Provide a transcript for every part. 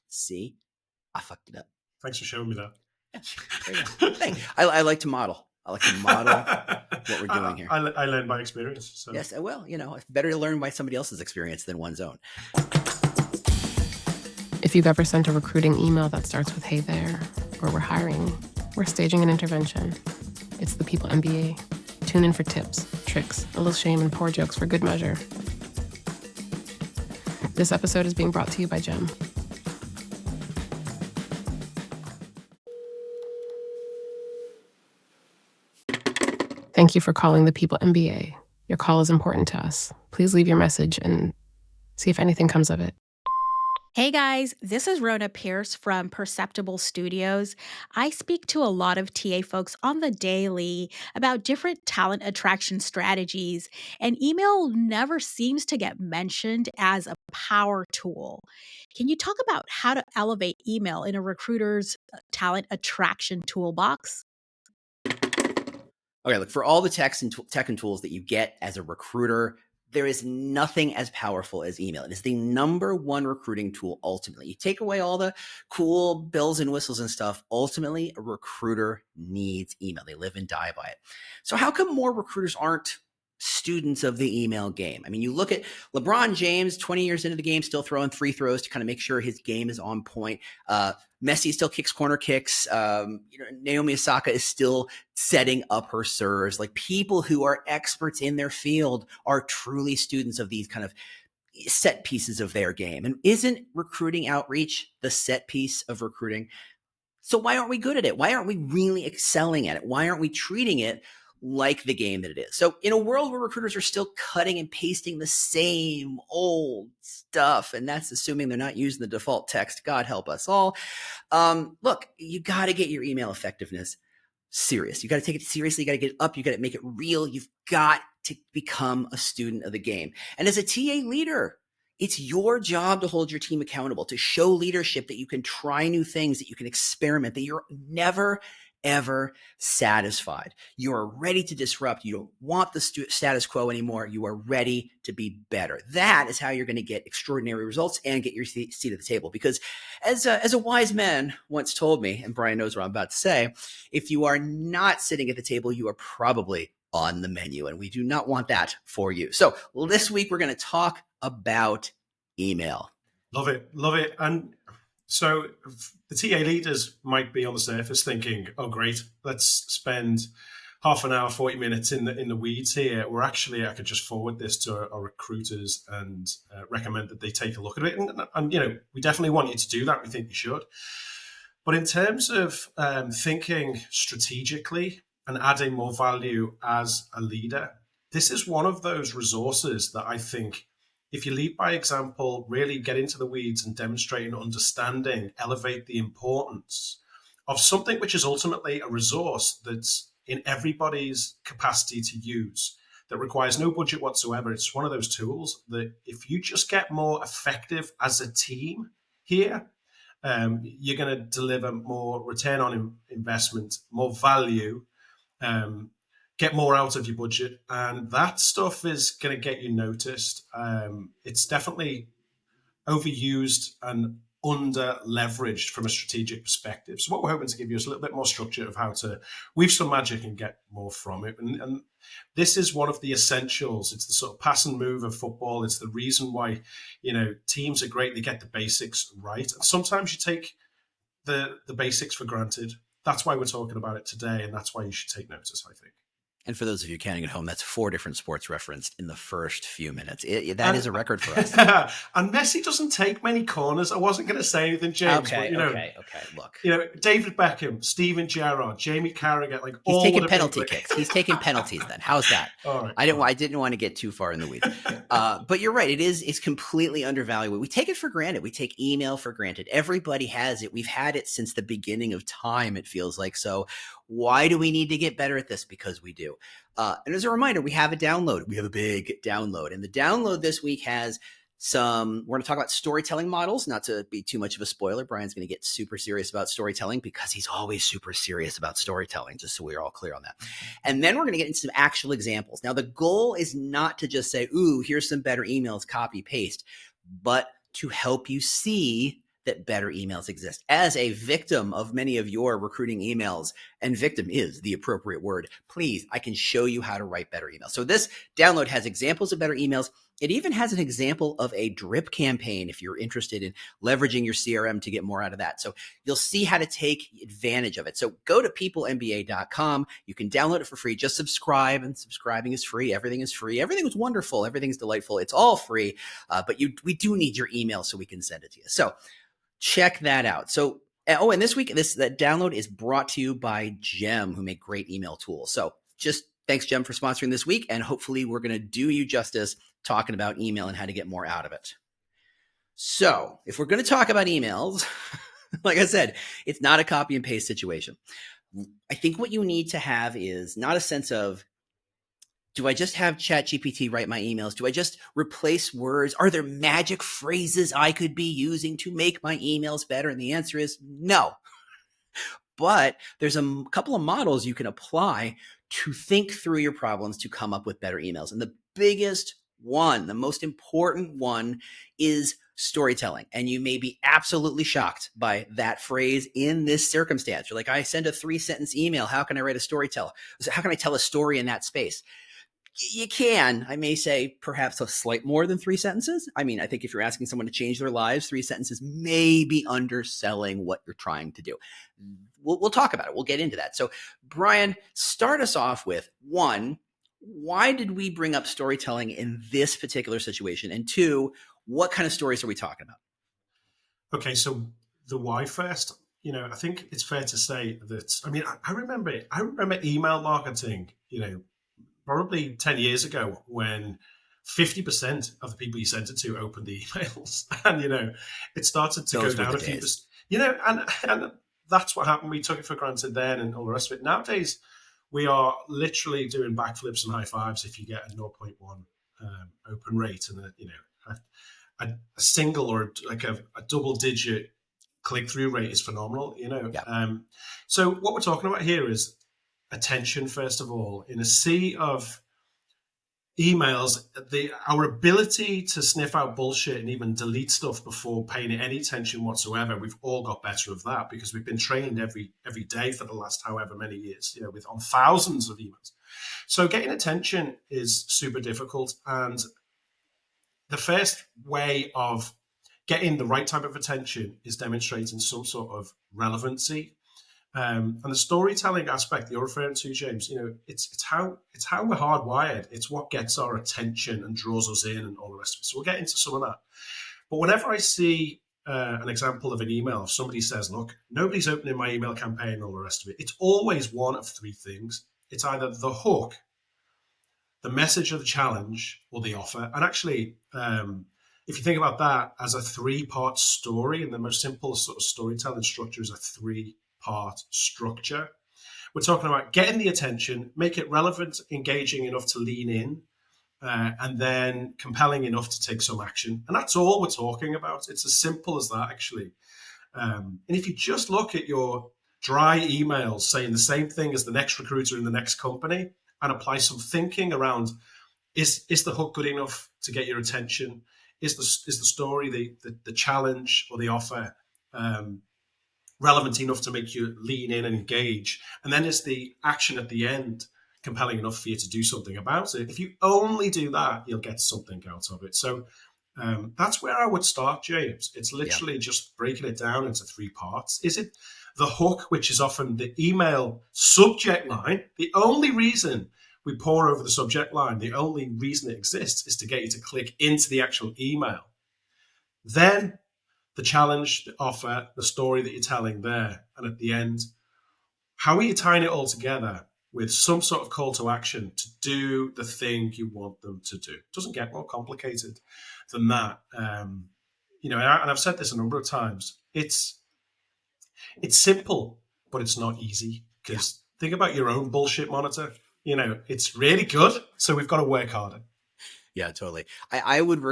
See, I fucked it up. Thanks for showing me that. There you go. I like to model. I like to model what we're doing here. I learned by experience. So. Yes, well, it's better to learn by somebody else's experience than one's own. If you've ever sent a recruiting email that starts with "Hey there," or "We're hiring," we're staging an intervention. It's the People MBA. Tune in for tips, tricks, a little shame, and poor jokes for good measure. This episode is being brought to you by Gem. Thank you for calling the People MBA. Your call is important to us. Please leave your message and see if anything comes of it. Hey guys, this is Rona Pierce from Perceptible Studios. I speak to a lot of TA folks on the daily about different talent attraction strategies, and email never seems to get mentioned as a power tool. Can you talk about how to elevate email in a recruiter's talent attraction toolbox? Okay, look, for all the tech and tools that you get as a recruiter, there is nothing as powerful as email. It is the number one recruiting tool ultimately. You take away all the cool bells and whistles and stuff. Ultimately, a recruiter needs email. They live and die by it. So how come more recruiters aren't students of the email game? I mean, you look at LeBron James, 20 years into the game, still throwing free throws to kind of make sure his game is on point. Messi still kicks corner kicks. Naomi Osaka is still setting up her serves. Like, people who are experts in their field are truly students of these kind of set pieces of their game. And isn't recruiting outreach the set piece of recruiting? So why aren't we good at it? Why aren't we really excelling at it? Why aren't we treating it like the game that it is? So in a world where recruiters are still cutting and pasting the same old stuff, and that's assuming they're not using the default text, God help us all. Look, you got to get your email effectiveness serious. You got to take it seriously. You got to get it up. You got to make it real. You've got to become a student of the game. And as a TA leader, it's your job to hold your team accountable, to show leadership that you can try new things, that you can experiment, that you're never ever satisfied. You are ready to disrupt. You don't want the status quo anymore. You are ready to be better. That is how you're going to get extraordinary results and get your seat at the table. Because as a wise man once told me, and Brian knows what I'm about to say, if you are not sitting at the table, you are probably on the menu, and we do not want that for you. So this week we're going to talk about email. Love it. Love it. And so the TA leaders might be on the surface thinking, oh, great, let's spend half an hour, 40 minutes in the weeds here. Or actually, I could just forward this to our recruiters and recommend that they take a look at it. And we definitely want you to do that. We think you should. But in terms of thinking strategically and adding more value as a leader, this is one of those resources that I think, if you lead by example, really get into the weeds and demonstrate and understanding, elevate the importance of something which is ultimately a resource that's in everybody's capacity to use, that requires no budget whatsoever. It's one of those tools that if you just get more effective as a team here, you're going to deliver more return on investment, more value, get more out of your budget, and that stuff is going to get you noticed. It's definitely overused and under leveraged from a strategic perspective. So what we're hoping to give you is a little bit more structure of how to weave some magic and get more from it. And this is one of the essentials. It's the sort of pass and move of football. It's the reason why, teams are great. They get the basics right. And sometimes you take the basics for granted. That's why we're talking about it today. And that's why you should take notice, I think. And for those of you counting at home, that's 4 different sports referenced in the first few minutes. That is a record for us. And Messi doesn't take many corners. I wasn't going to say anything, James. Okay, but, okay. Look, David Beckham, Steven Gerrard, Jamie Carragher, he's taking penalty kicks. He's taking penalties. Then how's that? All right. I didn't want to get too far in the weeds. But you're right. It's completely undervalued. We take it for granted. We take email for granted. Everybody has it. We've had it since the beginning of time. It feels like. So why do we need to get better at this? Because we do. And as a reminder, we have a download. We have a big download. And the download this week has we're going to talk about storytelling models, not to be too much of a spoiler. Brian's going to get super serious about storytelling because he's always super serious about storytelling, just so we're all clear on that. And then we're going to get into some actual examples. Now, the goal is not to just say, ooh, here's some better emails, copy, paste, but to help you see that better emails exist. As a victim of many of your recruiting emails, and victim is the appropriate word, please, I can show you how to write better emails. So this download has examples of better emails. It even has an example of a drip campaign if you're interested in leveraging your CRM to get more out of that. So you'll see how to take advantage of it. So go to peoplemba.com. You can download it for free. Just subscribe, and subscribing is free. Everything is free. Everything is wonderful. Everything's delightful. It's all free, but we do need your email so we can send it to you. So check that out. So, oh, and this week, that download is brought to you by Gem, who make great email tools. So just thanks, Gem, for sponsoring this week. And hopefully we're going to do you justice talking about email and how to get more out of it. So if we're going to talk about emails, like I said, it's not a copy and paste situation. I think what you need to have is not a sense of, do I just have ChatGPT write my emails? Do I just replace words? Are there magic phrases I could be using to make my emails better? And the answer is no. But there's a couple of models you can apply to think through your problems to come up with better emails. And the biggest one, the most important one, is storytelling. And you may be absolutely shocked by that phrase in this circumstance. You're like, I send a 3-sentence email. How can I write a storyteller? How can I tell a story in that space? You can. I may say perhaps a slight more than 3 sentences. I mean, I think if you're asking someone to change their lives, 3 sentences may be underselling what you're trying to do. We'll talk about it. We'll get into that. So, Brian, start us off with, one, why did we bring up storytelling in this particular situation? And two, what kind of stories are we talking about? Okay, so the why first. I think it's fair to say that, I remember email marketing, probably 10 years ago, when 50% of the people you sent it to opened the emails. And, it started to go down a few percent. And that's what happened. We took it for granted then and all the rest of it. Nowadays, we are literally doing backflips and high fives if you get a 0.1 open rate, and a single or like a double digit click-through rate is phenomenal. Yeah. So what we're talking about here is attention, first of all. In a sea of emails, our ability to sniff out bullshit and even delete stuff before paying it any attention whatsoever, we've all got better of that because we've been trained every day for the last however many years, on thousands of emails. So getting attention is super difficult. And the first way of getting the right type of attention is demonstrating some sort of relevancy. And the storytelling aspect that you're referring to, James, it's how we're hardwired. It's what gets our attention and draws us in and all the rest of it. So we'll get into some of that. But whenever I see an example of an email, if somebody says, look, nobody's opening my email campaign and all the rest of it, it's always one of 3 things. It's either the hook, the message of the challenge, or the offer. And actually, if you think about that as a 3-part story, and the most simple sort of storytelling structure is a 3-part structure. We're talking about getting the attention, make it relevant, engaging enough to lean in, and then compelling enough to take some action. And that's all we're talking about. It's as simple as that, actually. And if you just look at your dry emails saying the same thing as the next recruiter in the next company and apply some thinking around, is the hook good enough to get your attention? Is the story, the challenge or the offer relevant enough to make you lean in and engage? And then is the action at the end compelling enough for you to do something about it? If you only do that, you'll get something out of it. So that's where I would start, James. It's literally just breaking it down into 3 parts. Is it the hook, which is often the email subject line? The only reason we pour over the subject line, the only reason it exists, is to get you to click into the actual email. Then the challenge, the offer, the story that you're telling there. And at the end, how are you tying it all together with some sort of call to action to do the thing you want them to do? It doesn't get more complicated than that. And I've said this a number of times. It's simple, but it's not easy. Because think about your own bullshit monitor. It's really good. So we've got to work harder. Yeah, totally. I would,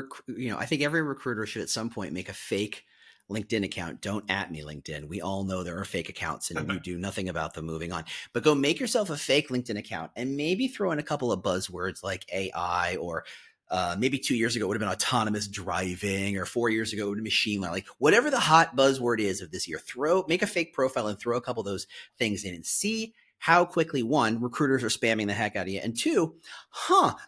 I think every recruiter should at some point make a fake LinkedIn account. Don't at me, LinkedIn. We all know there are fake accounts and you do nothing about them. Moving on. But go make yourself a fake LinkedIn account and maybe throw in a couple of buzzwords like AI or Maybe 2 years ago it would have been autonomous driving, or 4 years ago it would have been machine learning. Like whatever the hot buzzword is of this year, make a fake profile and throw a couple of those things in and see how quickly, one, recruiters are spamming the heck out of you, and two,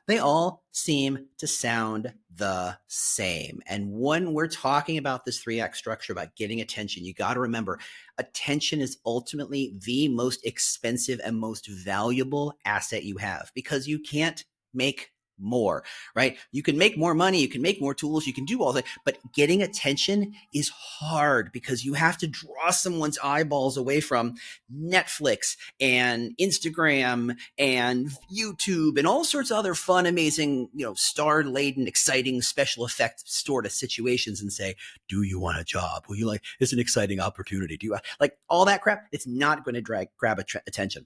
they all seem to sound the same. And when we're talking about this 3-act structure about getting attention, you got to remember attention is ultimately the most expensive and most valuable asset you have, because you can't make more, right? You can make more money, you can make more tools, you can do all that, but getting attention is hard because you have to draw someone's eyeballs away from Netflix and Instagram and YouTube and all sorts of other fun, amazing, star-laden, exciting special effect sort of situations and say, do you want a job? Will you like, it's an exciting opportunity. Do you like all that crap? It's not going to grab attention.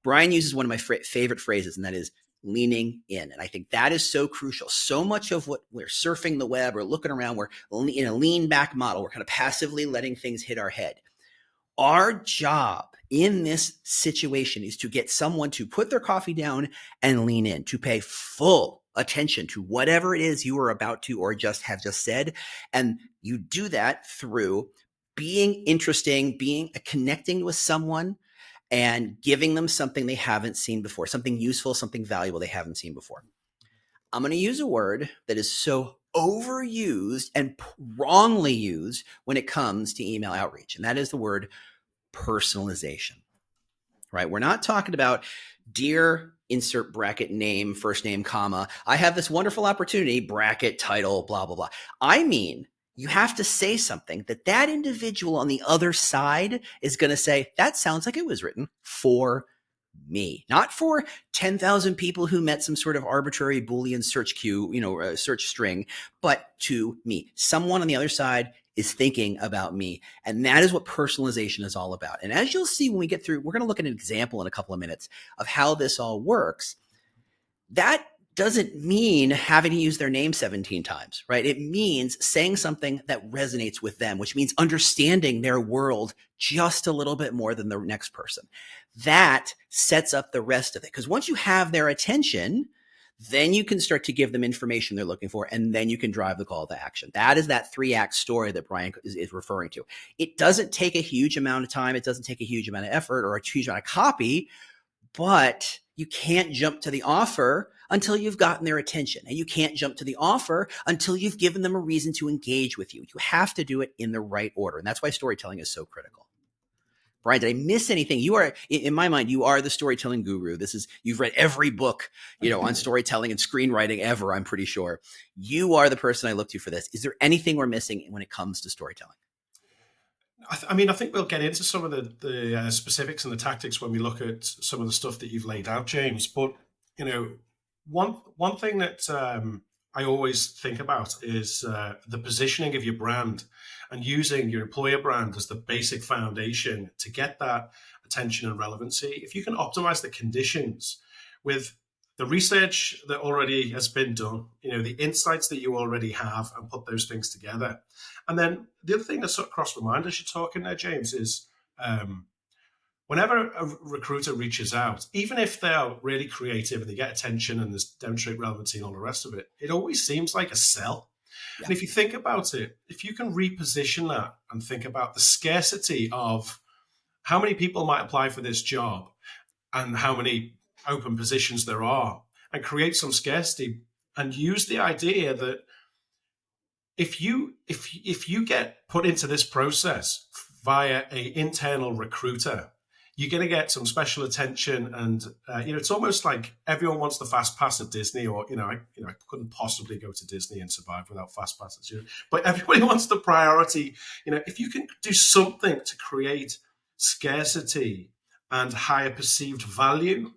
Brian uses one of my favorite phrases, and that is leaning in. And I think that is so crucial. So much of what we're surfing the web or looking around, we're in a lean back model. We're kind of passively letting things hit our head. Our job in this situation is to get someone to put their coffee down and lean in, to pay full attention to whatever it is you are about to or have just said. And you do that through being interesting, connecting with someone, and giving them something they haven't seen before, something useful, something valuable they haven't seen before. I'm going to use a word that is so overused and wrongly used when it comes to email outreach, and that is the word personalization, right? We're not talking about, dear insert bracket name, first name, comma, I have this wonderful opportunity, bracket, title, blah, blah, blah. I mean, you have to say something that individual on the other side is going to say, that sounds like it was written for me, not for 10,000 people who met some sort of arbitrary Boolean search queue, search string, but to me. Someone on the other side is thinking about me. And that is what personalization is all about. And as you'll see when we get through, we're going to look at an example in a couple of minutes of how this all works. That doesn't mean having to use their name 17 times, right? It means saying something that resonates with them, which means understanding their world just a little bit more than the next person. That sets up the rest of it. Because once you have their attention, then you can start to give them information they're looking for, and then you can drive the call to action. That is that 3-act story that Brian is referring to. It doesn't take a huge amount of time. It doesn't take a huge amount of effort or a huge amount of copy, but you can't jump to the offer until you've gotten their attention. And you can't jump to the offer until you've given them a reason to engage with you. You have to do it in the right order. And that's why storytelling is so critical. Brian, did I miss anything? You are, in my mind, you are the storytelling guru. You've read every book, on storytelling and screenwriting ever, I'm pretty sure. You are the person I look to for this. Is there anything we're missing when it comes to storytelling? I think we'll get into some of the specifics and the tactics when we look at some of the stuff that you've laid out, James. But, one thing that I always think about is the positioning of your brand and using your employer brand as the basic foundation to get that attention and relevancy. If you can optimize the conditions with the research that already has been done, the insights that you already have, and put those things together. And then the other thing that sort of crossed my mind as you're talking there, James, is whenever a recruiter reaches out, even if they're really creative and they get attention and there's demonstrate relevancy and all the rest of it, it always seems like a sell. Yeah. And if you think about it, if you can reposition that and think about the scarcity of how many people might apply for this job and how many open positions there are, and create some scarcity, and use the idea that if you get put into this process via an internal recruiter, you're going to get some special attention. And it's almost like everyone wants the fast pass at Disney, or I couldn't possibly go to Disney and survive without fast passes. But everybody wants the priority. If you can do something to create scarcity and higher perceived value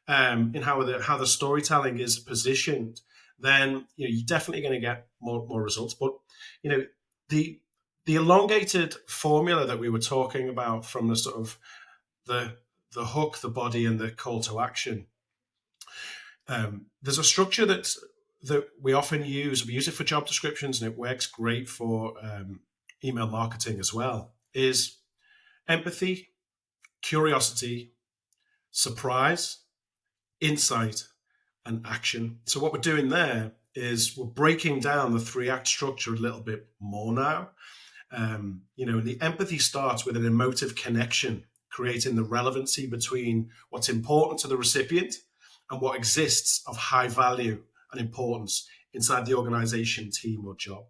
in how the storytelling is positioned, then you're definitely going to get more results. But the elongated formula that we were talking about, from the sort of the hook, the body, and the call to action, there's a structure that we often use. We use it for job descriptions, and it works great for email marketing as well. Is empathy, curiosity, surprise, insight, and action. So what we're doing there is we're breaking down the 3-act structure a little bit more now. The empathy starts with an emotive connection, creating the relevancy between what's important to the recipient and what exists of high value and importance inside the organization, team, or job.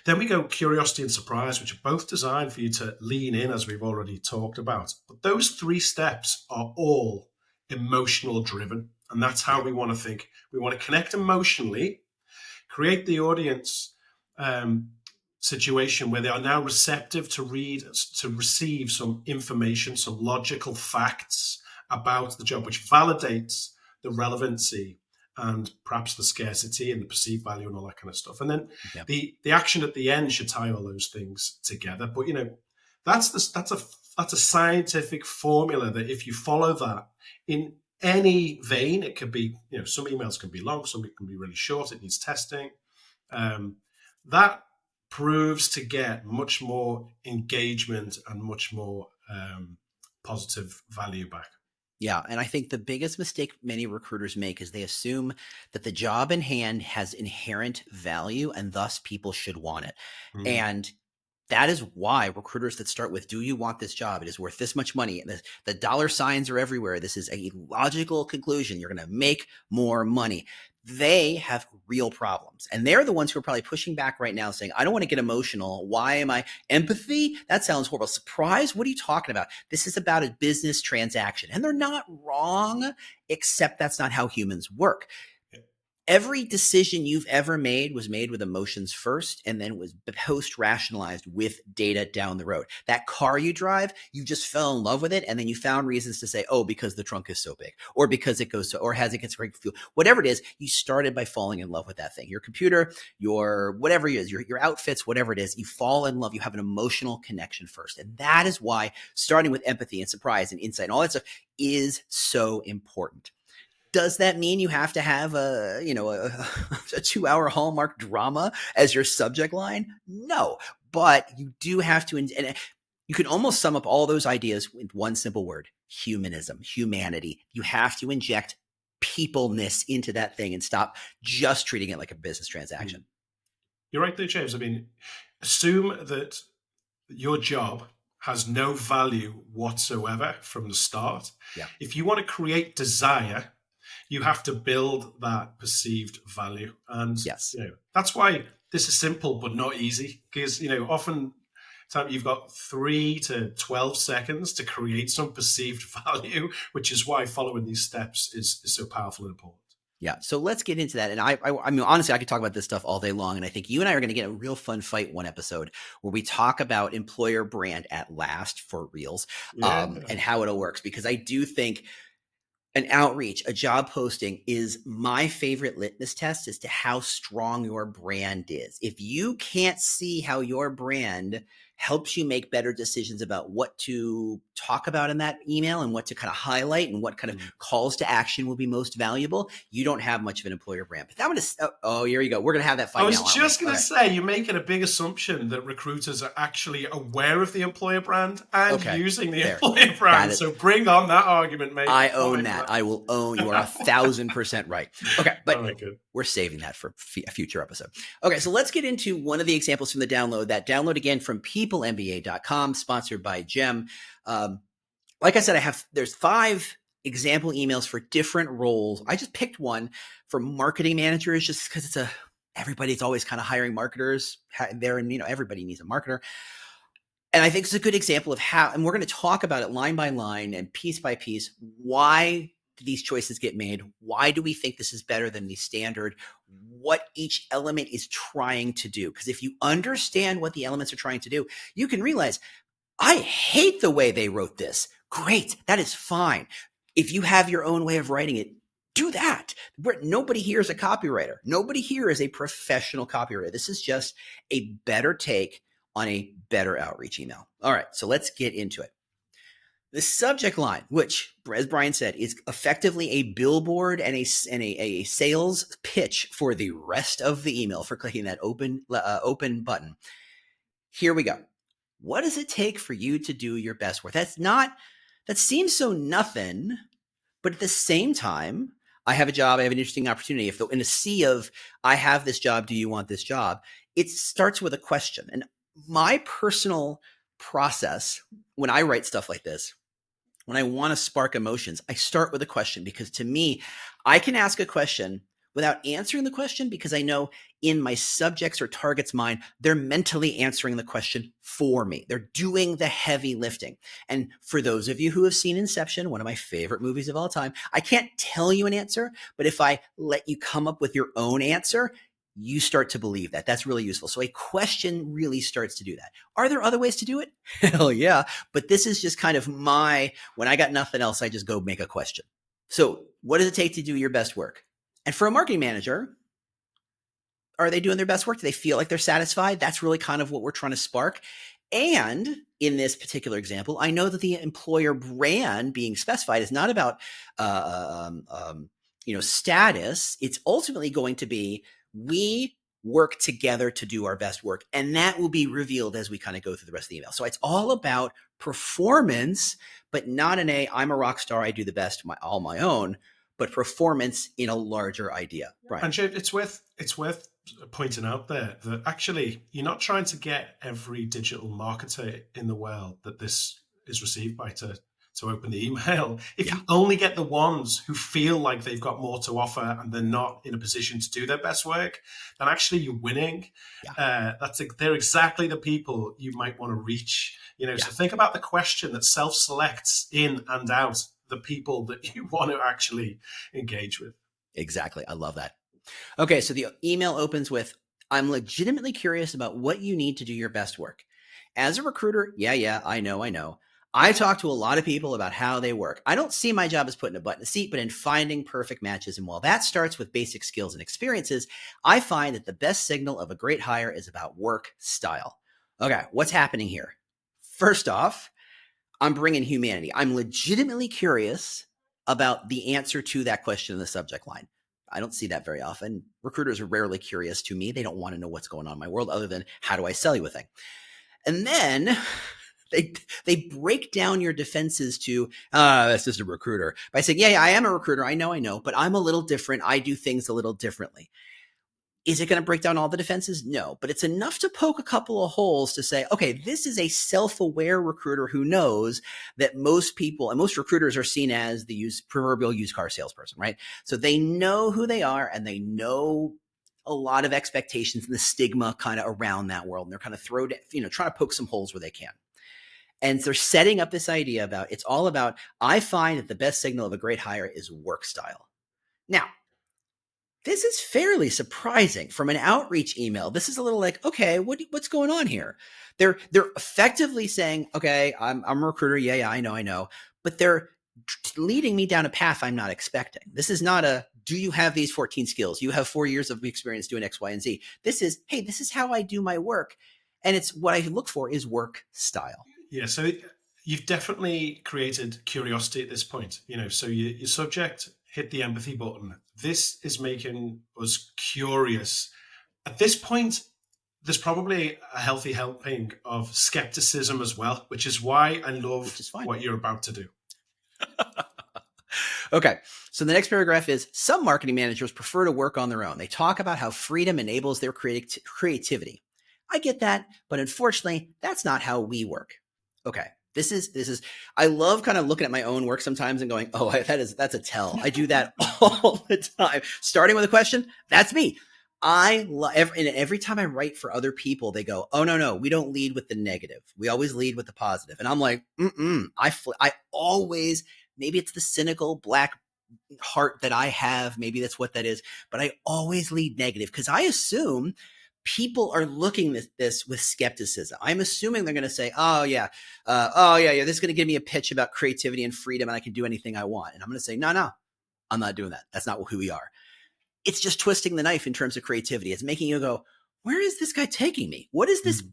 Then we go curiosity and surprise, which are both designed for you to lean in, as we've already talked about. But those 3 steps are all emotional driven. And that's how we want to think. We want to connect emotionally, create the audience situation where they are now receptive to receive some information, some logical facts about the job, which validates the relevancy and perhaps the scarcity and the perceived value and all that kind of stuff. And then the action at the end should tie all those things together. But that's a scientific formula that if you follow that in any vein, it could be, some emails can be long, some can be really short, it needs testing. That proves to get much more engagement and much more positive value back. Yeah. And I think the biggest mistake many recruiters make is they assume that the job in hand has inherent value and thus people should want it. And that is why recruiters that start with, do you want this job? It is worth this much money. And the dollar signs are everywhere. This is a logical conclusion. You're going to make more money. They have real problems. And they're the ones who are probably pushing back right now saying, I don't want to get emotional. Why am I? Empathy? That sounds horrible. Surprise? What are you talking about? This is about a business transaction. And they're not wrong, except that's not how humans work. Every decision you've ever made was made with emotions first and then was post-rationalized with data down the road. That car you drive, you just fell in love with it and then you found reasons to say, oh, because the trunk is so big or because it goes so, or has it gets great fuel. Whatever it is, you started by falling in love with that thing. Your computer, your whatever it is, your outfits, whatever it is, you fall in love. You have an emotional connection first. And that is why starting with empathy and surprise and insight and all that stuff is so important. Does that mean you have to have a 2-hour Hallmark drama as your subject line? No, but you do have to, and you can almost sum up all those ideas with one simple word: humanism, humanity. You have to inject peopleness into that thing and stop just treating it like a business transaction. You're right there, James. I mean, assume that your job has no value whatsoever from the start. Yeah. If you want to create desire, you have to build that perceived value. And yes, that's why this is simple but not easy, because often you've got 3 to 12 seconds to create some perceived value, which is why following these steps is so powerful and important. Yeah. So let's get into that. And I mean, honestly, I could talk about this stuff all day long. And I think you and I are going to get a real fun fight one episode where we talk about employer brand at last for reals, and how it all works. Because I do think an outreach, a job posting is my favorite litmus test as to how strong your brand is. If you can't see how your brand helps you make better decisions about what to talk about in that email and what to kind of highlight and what kind of calls to action will be most valuable, you don't have much of an employer brand. But that one is, here you go. We're going to have that fight. I was just going to say, you're making a big assumption that recruiters are actually aware of the employer brand and using the employer brand. So bring on that argument, mate. I own that. I will own. You are 1,000% right. Okay. But we're saving that for a future episode. Okay. So let's get into one of the examples from the download. That download again from peoplemba.com, sponsored by Gem. Like I said, there's 5 example emails for different roles. I just picked one for marketing managers just because everybody's always kind of hiring marketers there, and everybody needs a marketer. And I think it's a good example of how, and we're going to talk about it line by line and piece by piece. Why do these choices get made? Why do we think this is better than the standard? What each element is trying to do? Because if you understand what the elements are trying to do, you can realize, I hate the way they wrote this. Great. That is fine. If you have your own way of writing it, do that. Nobody here is a copywriter. Nobody here is a professional copywriter. This is just a better take on a better outreach email. All right. So let's get into it. The subject line, which, as Brian said, is effectively a billboard and a sales pitch for the rest of the email for clicking that open button. Here we go. What does it take for you to do your best work? That seems so nothing, but at the same time, I have a job, I have an interesting opportunity. If in a sea of, I have this job, do you want this job? It starts with a question. And my personal process when I write stuff like this, when I want to spark emotions, I start with a question, because to me, I can ask a question without answering the question, because I know in my subject's or target's mind, they're mentally answering the question for me. They're doing the heavy lifting. And for those of you who have seen Inception, one of my favorite movies of all time, I can't tell you an answer, but if I let you come up with your own answer, you start to believe that. That's really useful. So a question really starts to do that. Are there other ways to do it? Hell yeah. But this is just kind of when I got nothing else, I just go make a question. So what does it take to do your best work? And for a marketing manager, are they doing their best work? Do they feel like they're satisfied? That's really kind of what we're trying to spark. And in this particular example, I know that the employer brand being specified is not about, status. It's ultimately going to be, we work together to do our best work. And that will be revealed as we kind of go through the rest of the email. So it's all about performance, but not I'm a rock star, I do the best all my own, but performance in a larger idea. Right. And Jade, it's worth pointing out there that actually you're not trying to get every digital marketer in the world that this is received by to open the email. If you only get the ones who feel like they've got more to offer and they're not in a position to do their best work, then actually you're winning. Yeah. They're exactly the people you might want to reach. So think about the question that self-selects in and out the people that you want to actually engage with. Exactly. I love that. Okay. So the email opens with, I'm legitimately curious about what you need to do your best work. As a recruiter, I know. I talk to a lot of people about how they work. I don't see my job as putting a butt in a seat, but in finding perfect matches. And while that starts with basic skills and experiences, I find that the best signal of a great hire is about work style. Okay. What's happening here? First off, I'm bringing humanity. I'm legitimately curious about the answer to that question in the subject line. I don't see that very often. Recruiters are rarely curious to me. They don't want to know what's going on in my world other than, how do I sell you a thing? And then they break down your defenses to, that's just a recruiter, by saying, I am a recruiter. I know, but I'm a little different. I do things a little differently. Is it going to break down all the defenses? No, but it's enough to poke a couple of holes to say, okay, this is a self-aware recruiter who knows that most people and most recruiters are seen as the proverbial used car salesperson, right? So they know who they are and they know a lot of expectations and the stigma kind of around that world. And they're kind of trying to poke some holes where they can. And they're setting up this idea about, it's all about, I find that the best signal of a great hire is work style. Now, this is fairly surprising from an outreach email. This is a little like, okay, what's going on here? They're effectively saying, okay, I'm a recruiter. Yeah, I know. But they're leading me down a path I'm not expecting. This is not do you have these 14 skills? You have 4 years of experience doing X, Y, and Z. This is, hey, this is how I do my work. And it's what I look for is work style. Yeah. So you've definitely created curiosity at this point, so your subject hit the empathy button. This is making us curious. At this point, there's probably a healthy helping of skepticism as well, which is why I love what you're about to do. Okay. So the next paragraph is, some marketing managers prefer to work on their own. They talk about how freedom enables their creativity. I get that, but unfortunately, that's not how we work. Okay. This is, I love kind of looking at my own work sometimes and going, oh, that's a tell. I do that all the time. Starting with a question, that's me. Every time I write for other people, they go, oh, no, we don't lead with the negative. We always lead with the positive. And I'm like, I always, maybe it's the cynical black heart that I have. Maybe that's what that is. But I always lead negative because I assume people are looking at this with skepticism. I'm assuming they're going to say, this is going to give me a pitch about creativity and freedom and I can do anything I want. And I'm going to say, no, I'm not doing that. That's not who we are. It's just twisting the knife in terms of creativity. It's making you go, where is this guy taking me? What is this?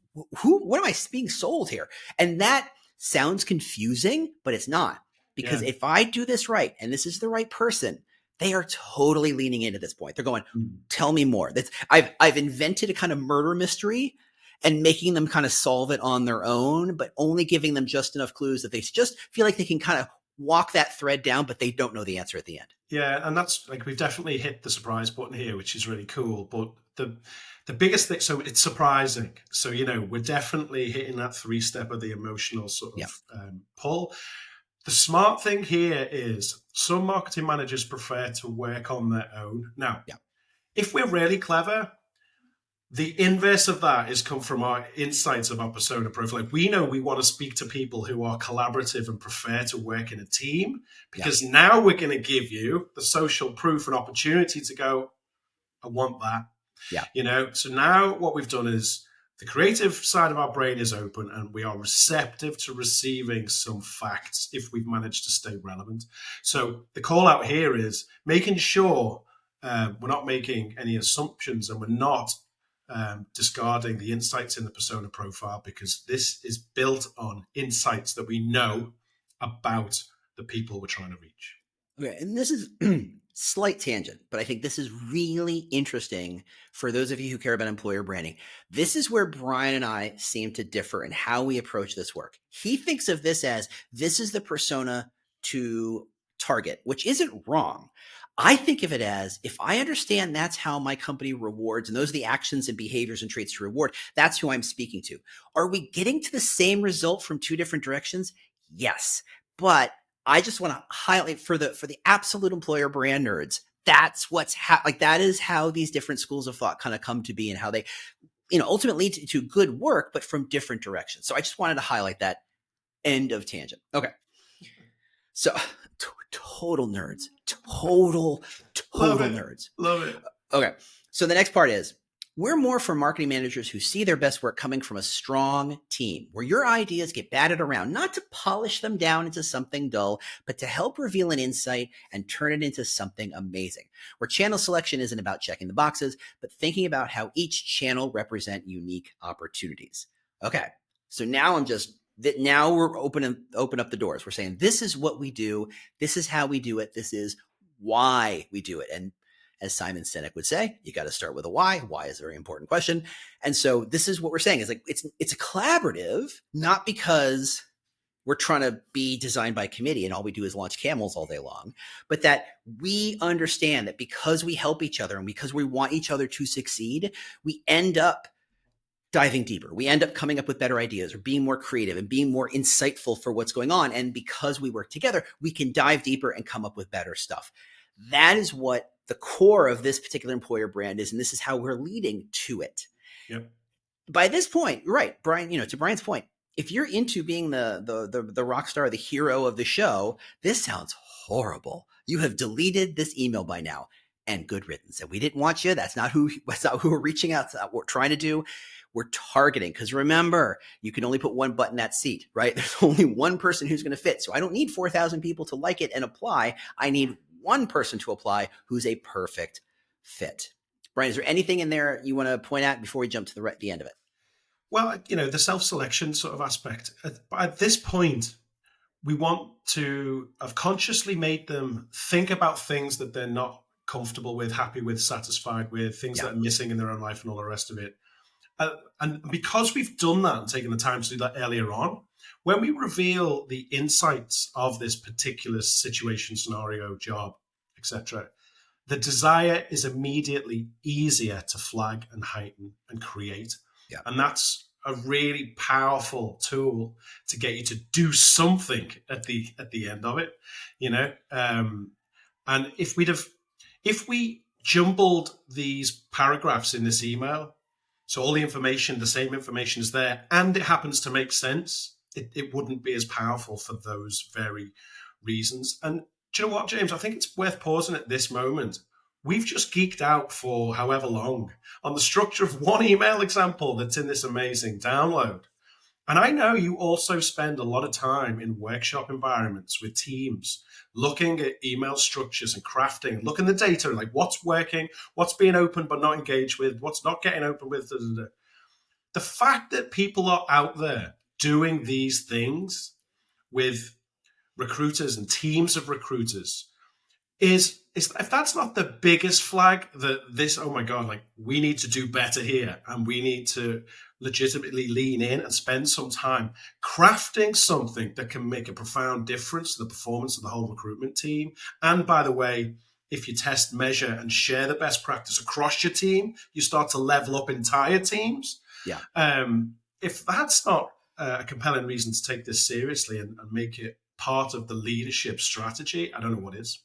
What am I being sold here? And that sounds confusing, but it's not. Because if I do this right, and this is the right person, they are totally leaning into this point. They're going, tell me more. I've invented a kind of murder mystery and making them kind of solve it on their own, but only giving them just enough clues that they just feel like they can kind of walk that thread down, but they don't know the answer at the end. Yeah, and that's like we've definitely hit the surprise button here, which is really cool. But the biggest thing, so it's surprising. So we're definitely hitting that 3-step of the emotional sort Yeah. of pull. The smart thing here is some marketing managers prefer to work on their own. Now, Yeah. if we're really clever, the inverse of that is come from our insights of our persona profile. Like we know we want to speak to people who are collaborative and prefer to work in a team, because now we're going to give you the social proof and opportunity to go, I want that. Yeah. So now what we've done is the creative side of our brain is open and we are receptive to receiving some facts if we've managed to stay relevant. So the call out here is making sure we're not making any assumptions and we're not discarding the insights in the persona profile, because this is built on insights that we know about the people we're trying to reach. Okay, and this is slight tangent, but I think this is really interesting for those of you who care about employer branding. This is where Brian and I seem to differ in how we approach this work. He thinks of this as this is the persona to target, which isn't wrong. I think of it as if I understand that's how my company rewards, and those are the actions and behaviors and traits to reward, that's who I'm speaking to. Are we getting to the same result from two different directions? Yes. But I just want to highlight for the absolute employer brand nerds, that's what's that is how these different schools of thought kind of come to be, and how they, ultimately lead to good work, but from different directions. So I just wanted to highlight that. End of tangent. Okay. So total nerds, total nerds. Love it. Okay. So the next part is, we're more for marketing managers who see their best work coming from a strong team, where your ideas get batted around, not to polish them down into something dull, but to help reveal an insight and turn it into something amazing. Where channel selection isn't about checking the boxes, but thinking about how each channel represent unique opportunities. Okay. So now now we're open up the doors. We're saying, this is what we do. This is how we do it. This is why we do it. And as Simon Sinek would say, you got to start with a why. Why is a very important question. And so this is what we're saying is like, it's a collaborative, not because we're trying to be designed by committee and all we do is launch camels all day long, but that we understand that because we help each other and because we want each other to succeed, we end up diving deeper. We end up coming up with better ideas or being more creative and being more insightful for what's going on. And because we work together, we can dive deeper and come up with better stuff. That is what the core of this particular employer brand is. And this is how we're leading to it. Yep. By this point, right, Brian, to Brian's point, if you're into being the rock star, the hero of the show, this sounds horrible. You have deleted this email by now, and good riddance. And we didn't want you. That's not who we're reaching out to. What we're trying to do. We're targeting, because remember, you can only put one button in that seat, right? There's only one person who's going to fit. So I don't need 4,000 people to like it and apply. I need one person to apply who's a perfect fit. Brian, is there anything in there you want to point out before we jump to the end of it? Well, the self-selection sort of aspect. At this point, we want to have consciously made them think about things that they're not comfortable with, happy with, satisfied with, things that are missing in their own life and all the rest of it. And because we've done that and taken the time to do that earlier on, when we reveal the insights of this particular situation, scenario, job, etc., the desire is immediately easier to flag and heighten and create. Yeah. And that's a really powerful tool to get you to do something at the end of it, and if we jumbled these paragraphs in this email, so all the same information is there, and it happens to make sense, it wouldn't be as powerful for those very reasons. And do you know what, James? I think it's worth pausing at this moment. We've just geeked out for however long on the structure of one email example that's in this amazing download. And I know you also spend a lot of time in workshop environments with teams, looking at email structures and crafting, looking at the data and like what's working, what's being open but not engaged with, what's not getting open with. The fact that people are out there doing these things with recruiters and teams of recruiters, is if that's not the biggest flag that this, oh my God, like we need to do better here and we need to legitimately lean in and spend some time crafting something that can make a profound difference to the performance of the whole recruitment team. And by the way, if you test, measure, and share the best practice across your team, you start to level up entire teams. Yeah. If that's not a compelling reason to take this seriously and make it part of the leadership strategy, I don't know what is.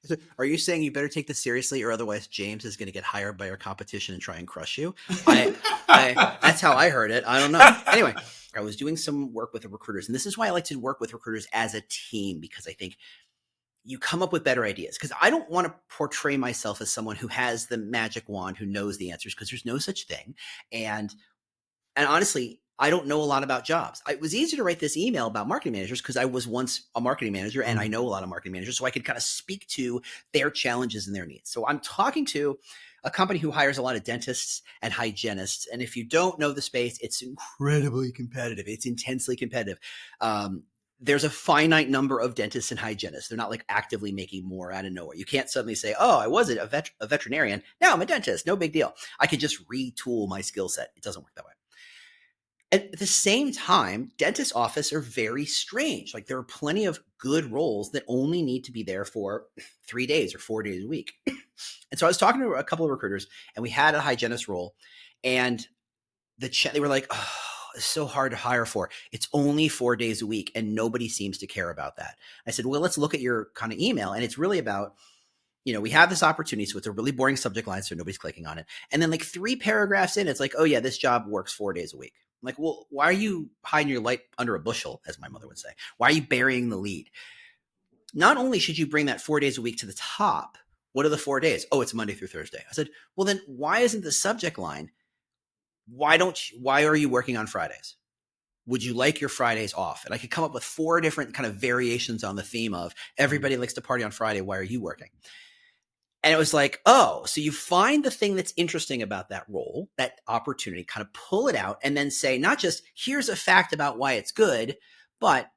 So are you saying you better take this seriously, or otherwise James is going to get hired by our competition and try and crush you? That's how I heard it. I don't know. Anyway, I was doing some work with the recruiters, and this is why I like to work with recruiters as a team, because I think you come up with better ideas. Because I don't want to portray myself as someone who has the magic wand, who knows the answers, because there's no such thing. And honestly, I don't know a lot about jobs. It was easy to write this email about marketing managers because I was once a marketing manager and I know a lot of marketing managers, so I could kind of speak to their challenges and their needs. So I'm talking to a company who hires a lot of dentists and hygienists. And if you don't know the space, it's incredibly competitive. It's intensely competitive. There's a finite number of dentists and hygienists. They're not like actively making more out of nowhere. You can't suddenly say, oh, I wasn't a veterinarian. Now I'm a dentist. No big deal. I could just retool my skill set. It doesn't work that way. At the same time, dentist office are very strange. Like there are plenty of good roles that only need to be there for 3 days or 4 days a week. And so I was talking to a couple of recruiters, and we had a hygienist role, and they were like, oh, it's so hard to hire for. It's only 4 days a week, and nobody seems to care about that. I said, well, let's look at your kind of email. And it's really about, we have this opportunity. So it's a really boring subject line, so nobody's clicking on it. And then like 3 paragraphs in, it's like, oh yeah, this job works 4 days a week. I'm like, well, why are you hiding your light under a bushel, as my mother would say? Why are you burying the lead? Not only should you bring that 4 days a week to the top, what are the 4 days? Oh, it's Monday through Thursday. I said, well, then why isn't the subject line, why are you working on Fridays? Would you like your Fridays off? And I could come up with 4 different kind of variations on the theme of everybody likes to party on Friday. Why are you working? And it was like, oh, so you find the thing that's interesting about that role, that opportunity, kind of pull it out and then say, not just here's a fact about why it's good, but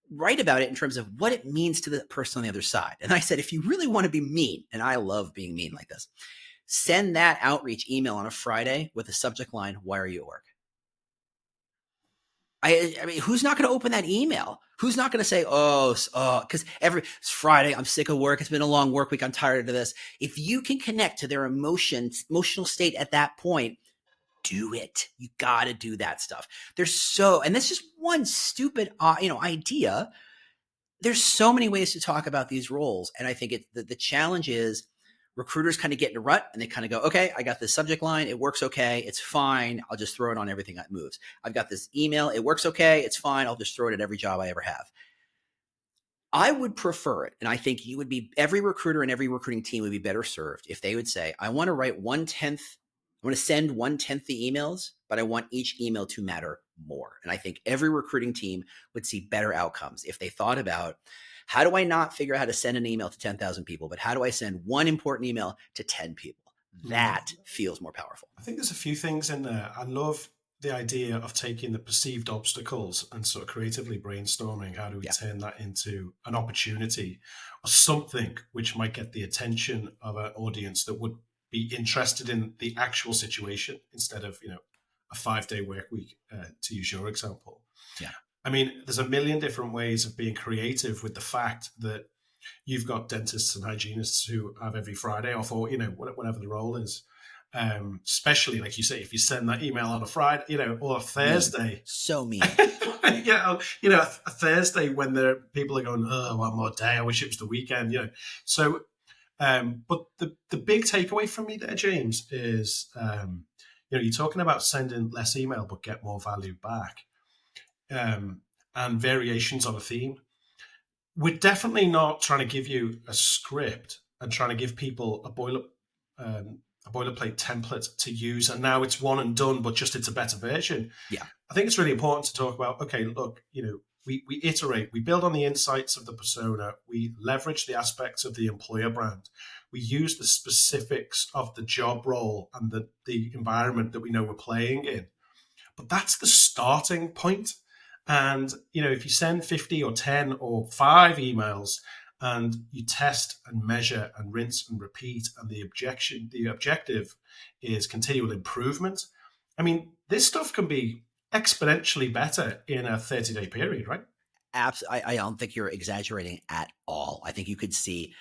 write about it in terms of what it means to the person on the other side. And I said, if you really want to be mean, and I love being mean like this, send that outreach email on a Friday with a subject line, why are you at work? I mean, who's not going to open that email? Who's not going to say, because it's Friday, I'm sick of work. It's been a long work week. I'm tired of this. If you can connect to their emotional state at that point, do it. You got to do that stuff. And that's just one stupid, idea. There's so many ways to talk about these roles. And I think the challenge is recruiters kind of get in a rut and they kind of go, okay, I got this subject line. It works okay. It's fine. I'll just throw it on everything that moves. I've got this email. It works okay. It's fine. I'll just throw it at every job I ever have. I would prefer it. And I think every recruiter and every recruiting team would be better served if they would say, I want to write 1/10. I want to send 1/10 the emails, but I want each email to matter more. And I think every recruiting team would see better outcomes if they thought about, how do I not figure out how to send an email to 10,000 people, but how do I send one important email to 10 people? That feels more powerful. I think there's a few things in there. I love the idea of taking the perceived obstacles and sort of creatively brainstorming how do we turn that into an opportunity or something which might get the attention of an audience that would be interested in the actual situation instead of, a 5-day work week, to use your example. Yeah. I mean, there's a million different ways of being creative with the fact that you've got dentists and hygienists who have every Friday off, or, whatever the role is. Especially, like you say, if you send that email on a Friday, or a Thursday. So mean. A Thursday when people are going, oh, one more day. I wish it was the weekend, So, but the big takeaway from me there, James, is, you're talking about sending less email but get more value back. And variations on a theme. We're definitely not trying to give you a script and trying to give people a boilerplate template to use, and now it's one and done, but just it's a better version. Yeah, I think it's really important to talk about. Okay, look, we iterate, we build on the insights of the persona, we leverage the aspects of the employer brand, we use the specifics of the job role and the environment that we know we're playing in. But that's the starting point. And, if you send 50 or 10 or 5 emails and you test and measure and rinse and repeat, and the objective is continual improvement. I mean, this stuff can be exponentially better in a 30-day period, right? I don't think you're exaggerating at all. I think you could see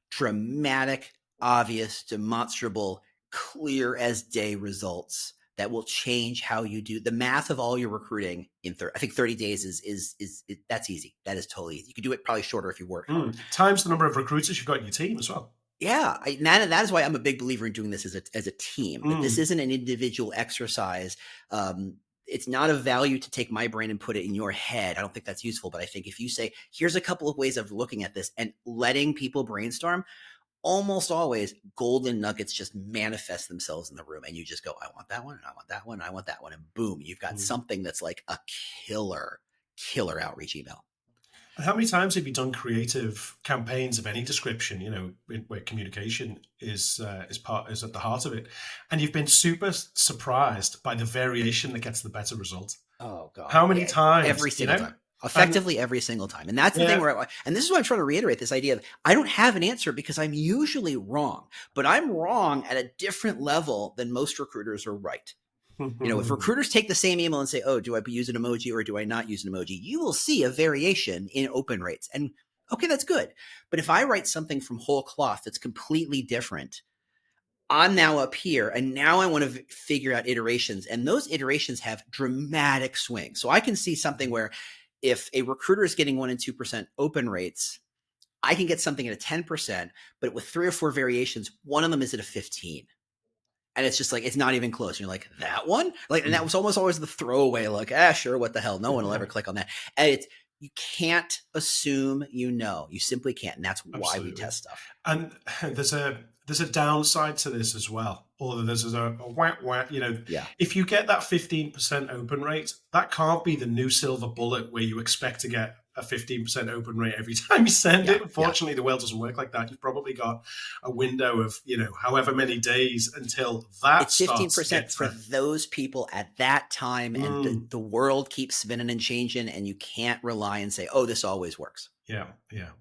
dramatic, obvious, demonstrable, clear as day results that will change how you do the math of all your recruiting in I think 30 days is that's easy. That is totally easy. You could do it probably shorter if you work hard. Times the number of recruiters you've got in your team as well. Yeah, that is why I'm a big believer in doing this as a team. That this isn't an individual exercise. It's not of value to take my brain and put it in your head. I don't think that's useful. But I think if you say, here's a couple of ways of looking at this and letting people brainstorm, almost always golden nuggets just manifest themselves in the room. And you just go, I want that one, and I want that one, and I want that one. And boom, you've got something that's like a killer outreach email. How many times have you done creative campaigns of any description, where communication is at the heart of it, and you've been super surprised by the variation that gets the better result? Oh God! How many times? Every single time. Effectively every single time. And that's the thing and this is why I'm trying to reiterate this idea of I don't have an answer because I'm usually wrong, but I'm wrong at a different level than most recruiters are right. If recruiters take the same email and say, oh, do I use an emoji or do I not use an emoji? You will see a variation in open rates. And okay, that's good. But if I write something from whole cloth that's completely different, I'm now up here and now I want to figure out iterations. And those iterations have dramatic swings. So I can see something where if a recruiter is getting 1% and 2% open rates, I can get something at a 10%, but with 3 or 4 variations, one of them is at a 15. And it's just like, it's not even close. And you're like, that one? Like, and that was almost always the throwaway, like, sure, what the hell? No one will ever click on that. And you can't assume you simply can't. And that's why we test stuff. And there's a downside to this as well. Or there's a whack. If you get that 15% open rate, that can't be the new silver bullet where you expect to get a 15% open rate every time you send it. Unfortunately, the world doesn't work like that. You've probably got a window of, however many days until that it's 15% for those people at that time. And the world keeps spinning and changing, and you can't rely and say, oh, this always works. Yeah,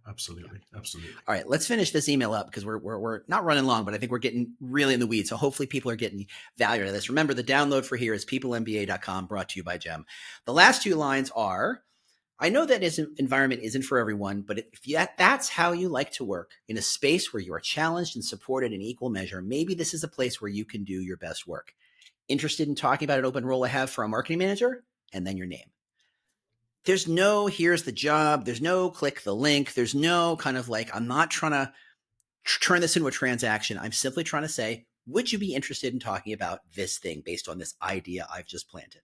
absolutely. Absolutely. All right, let's finish this email up because we're not running long, but I think we're getting really in the weeds. So hopefully people are getting value out of this. Remember, the download for here is peoplemba.com, brought to you by Gem. The last 2 lines are, I know that this environment isn't for everyone, but if that's how you like to work, in a space where you are challenged and supported in equal measure, maybe this is a place where you can do your best work. Interested in talking about an open role I have for a marketing manager? And then your name. There's no, here's the job. There's no click the link. There's no kind of like, I'm not trying to turn this into a transaction. I'm simply trying to say, would you be interested in talking about this thing based on this idea I've just planted?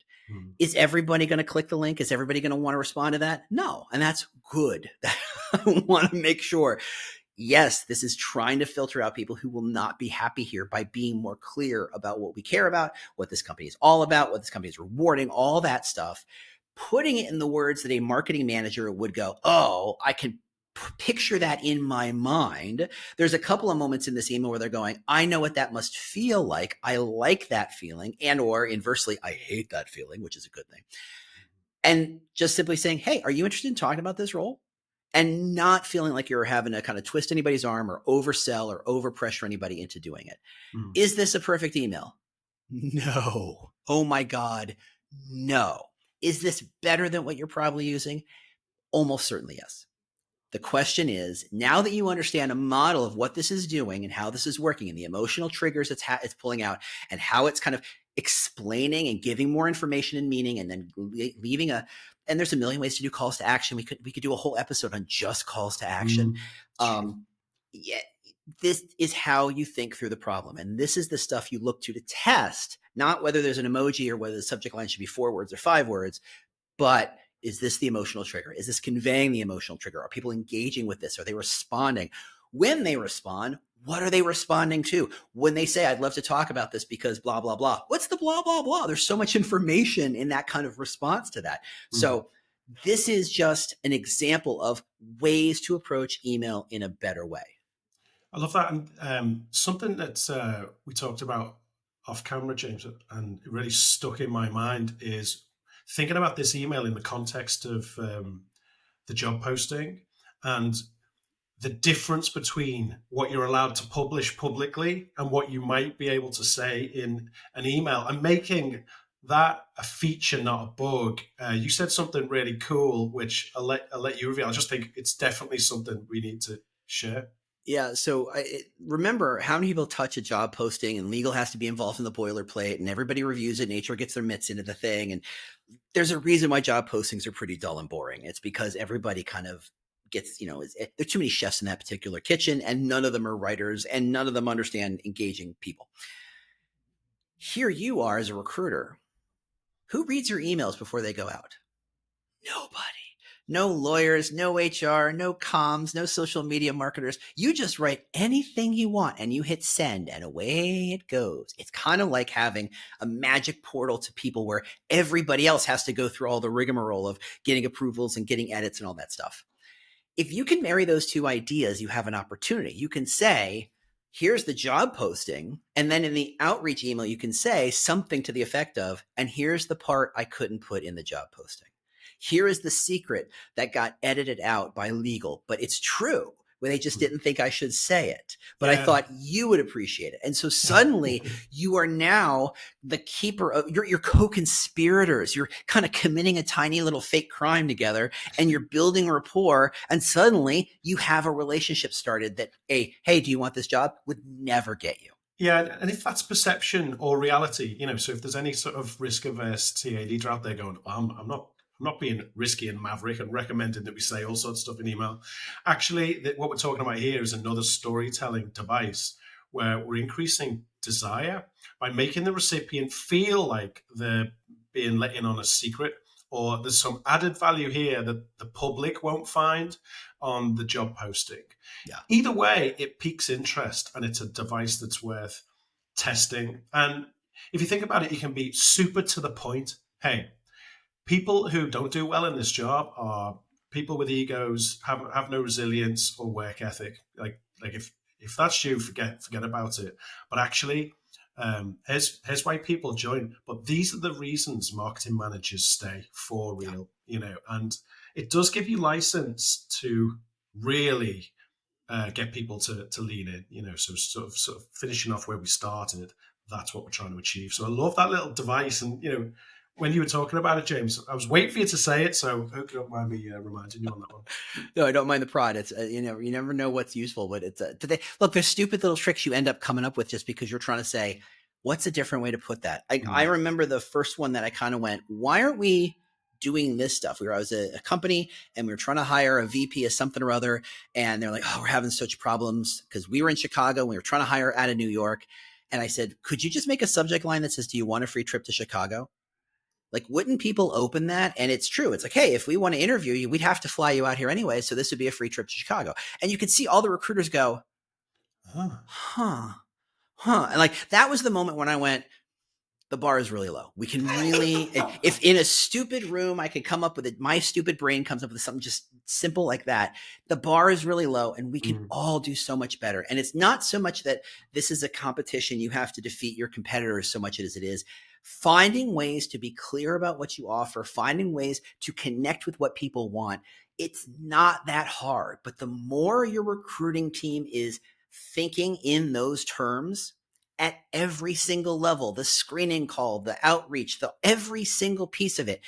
Is everybody going to click the link? Is everybody going to want to respond to that? No. And that's good. I want to make sure. Yes, this is trying to filter out people who will not be happy here by being more clear about what we care about, what this company is all about, what this company is rewarding, all that stuff. Putting it in the words that a marketing manager would go, oh, I can picture that in my mind. There's a couple of moments in this email where they're going, I know what that must feel like. I like that feeling. And or inversely, I hate that feeling, which is a good thing. And just simply saying, hey, are you interested in talking about this role? And not feeling like you're having to kind of twist anybody's arm or oversell or overpressure anybody into doing it. Is this a perfect email? No. Oh my God, no. Is this better than what you're probably using? Almost certainly yes. The question is, now that you understand a model of what this is doing and how this is working and the emotional triggers it's pulling out and how it's kind of explaining and giving more information and meaning and then leaving and there's a million ways to do calls to action. We could do a whole episode on just calls to action. This is how you think through the problem. And this is the stuff you look to test, not whether there's an emoji or whether the subject line should be 4 words or 5 words, but is this the emotional trigger? Is this conveying the emotional trigger? Are people engaging with this? Are they responding? When they respond, what are they responding to? When they say, I'd love to talk about this because blah, blah, blah. What's the blah, blah, blah? There's so much information in that kind of response to that. So this is just an example of ways to approach email in a better way. I love that. And something that we talked about off camera, James, and it really stuck in my mind is thinking about this email in the context of the job posting and the difference between what you're allowed to publish publicly and what you might be able to say in an email, and making that a feature, not a bug. You said something really cool, which I'll let you reveal. I just think it's definitely something we need to share. Yeah. So remember how many people touch a job posting and legal has to be involved in the boilerplate and everybody reviews it. And HR gets their mitts into the thing. And there's a reason why job postings are pretty dull and boring. It's because everybody kind of gets, there's too many chefs in that particular kitchen and none of them are writers and none of them understand engaging people. Here you are as a recruiter. Who reads your emails before they go out? Nobody. No lawyers, no HR, no comms, no social media marketers. You just write anything you want and you hit send and away it goes. It's kind of like having a magic portal to people where everybody else has to go through all the rigmarole of getting approvals and getting edits and all that stuff. If you can marry those two ideas, you have an opportunity. You can say, here's the job posting. And then in the outreach email, you can say something to the effect of, and here's the part I couldn't put in the job posting. Here is the secret that got edited out by legal, but it's true. Where they just didn't think I should say it, but I thought you would appreciate it. And so suddenly you are now the keeper of your co-conspirators. You're kind of committing a tiny little fake crime together and you're building rapport. And suddenly you have a relationship started that, hey, do you want this job? Would never get you. Yeah, and if that's perception or reality, so if there's any sort of risk-averse TA leader out there going, I'm not being risky and maverick and recommending that we say all sorts of stuff in email. Actually, what we're talking about here is another storytelling device where we're increasing desire by making the recipient feel like they're being let in on a secret, or there's some added value here that the public won't find on the job posting. Yeah. Either way, it piques interest and it's a device that's worth testing. And if you think about it, you can be super to the point. Hey, people who don't do well in this job are people with egos, have no resilience or work ethic. Like if that's you, forget about it. But actually, here's why people join. But these are the reasons marketing managers stay for real. And it does give you license to really get people to lean in. So sort of finishing off where we started. That's what we're trying to achieve. So I love that little device, and when you were talking about it, James, I was waiting for you to say it, so I hope you don't mind me reminding you on that one. No, I don't mind the prod. It's you never know what's useful, but it's look, there's stupid little tricks you end up coming up with just because you're trying to say, what's a different way to put that? I remember the first one that I kind of went, why aren't we doing this stuff? I was a company and we were trying to hire a VP of something or other, and they're like, oh, we're having such problems because we were in Chicago and we were trying to hire out of New York, and I said, could you just make a subject line that says, do you want a free trip to Chicago? Like, wouldn't people open that? And it's true. It's like, hey, if we want to interview you, we'd have to fly you out here anyway. So this would be a free trip to Chicago. And you could see all the recruiters go, huh. And like, that was the moment when I went, the bar is really low. We can really, if in a stupid room, I could come up with it, my stupid brain comes up with something just simple like that. The bar is really low and we can all do so much better. And it's not so much that this is a competition. You have to defeat your competitors so much as it is finding ways to be clear about what you offer, finding ways to connect with what people want. It's not that hard, but the more your recruiting team is thinking in those terms at every single level, the screening call, the outreach, every single piece of it,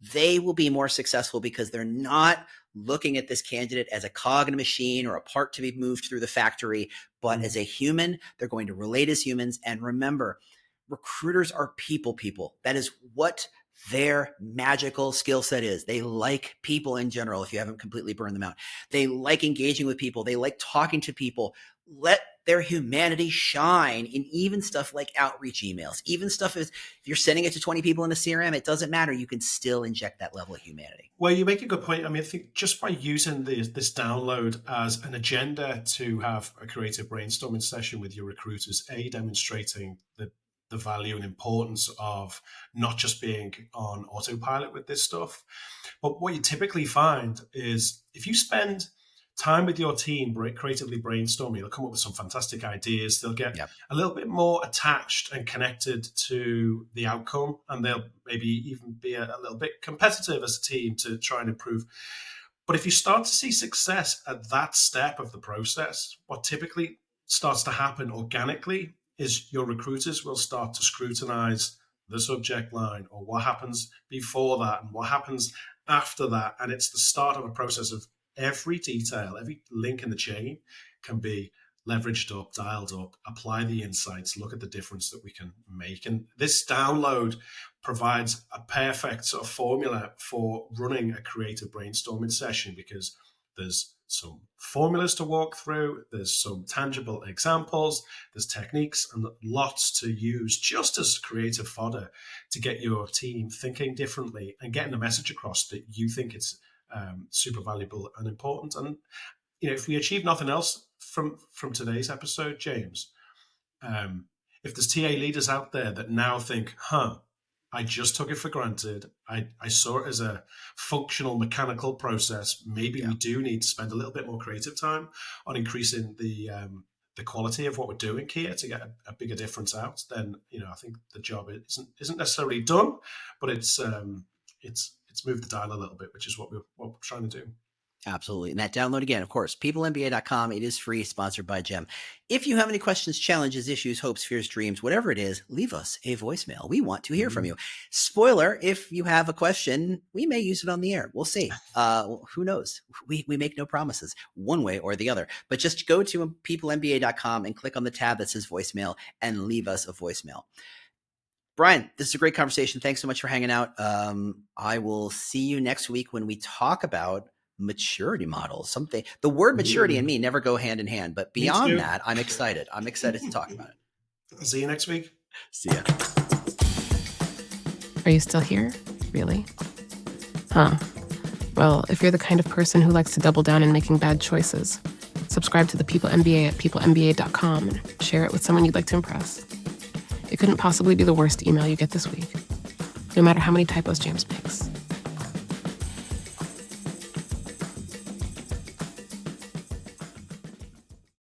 they will be more successful because they're not looking at this candidate as a cog in a machine or a part to be moved through the factory, but as a human. They're going to relate as humans. And remember, recruiters are people. That is what their magical skill set is. They like people in general, if you haven't completely burned them out. They like engaging with people. They like talking to people. Let their humanity shine in even stuff like outreach emails. Even stuff is, if you're sending it to 20 people in a CRM, it doesn't matter. You can still inject that level of humanity. Well, you make a good point. I mean, I think just by using this download as an agenda to have a creative brainstorming session with your recruiters, demonstrating the value and importance of not just being on autopilot with this stuff. But what you typically find is if you spend time with your team creatively brainstorming, they'll come up with some fantastic ideas. They'll get a little bit more attached and connected to the outcome, and they'll maybe even be a little bit competitive as a team to try and improve. But if you start to see success at that step of the process, what typically starts to happen organically is your recruiters will start to scrutinize the subject line or what happens before that and what happens after that. And it's the start of a process of every detail, every link in the chain can be leveraged up, dialed up, apply the insights, look at the difference that we can make. And this download provides a perfect sort of formula for running a creative brainstorming session, because there's some formulas to walk through, there's some tangible examples, there's techniques and lots to use just as creative fodder to get your team thinking differently and getting the message across that you think it's super valuable and important. And if we achieve nothing else from today's episode, James, if there's TA leaders out there that now think, I just took it for granted. I saw it as a functional, mechanical process. Maybe we do need to spend a little bit more creative time on increasing the quality of what we're doing here to get a bigger difference out. Then I think the job isn't necessarily done, but it's moved the dial a little bit, which is what we're trying to do. Absolutely. And that download again, of course, peoplemba.com. It is free, sponsored by Gem. If you have any questions, challenges, issues, hopes, fears, dreams, whatever it is, leave us a voicemail. We want to hear from you. Spoiler, if you have a question, we may use it on the air. We'll see. Who knows? We make no promises one way or the other. But just go to peoplemba.com and click on the tab that says voicemail and leave us a voicemail. Brian, this is a great conversation. Thanks so much for hanging out. I will see you next week when we talk about maturity models. The word maturity and me never go hand in hand, but beyond that, I'm excited. I'm excited to talk about it. I'll see you next week. See ya. Are you still here? Really? Well, if you're the kind of person who likes to double down in making bad choices, subscribe to the People MBA at peoplemba.com and share it with someone you'd like to impress. It couldn't possibly be the worst email you get this week, no matter how many typos James makes.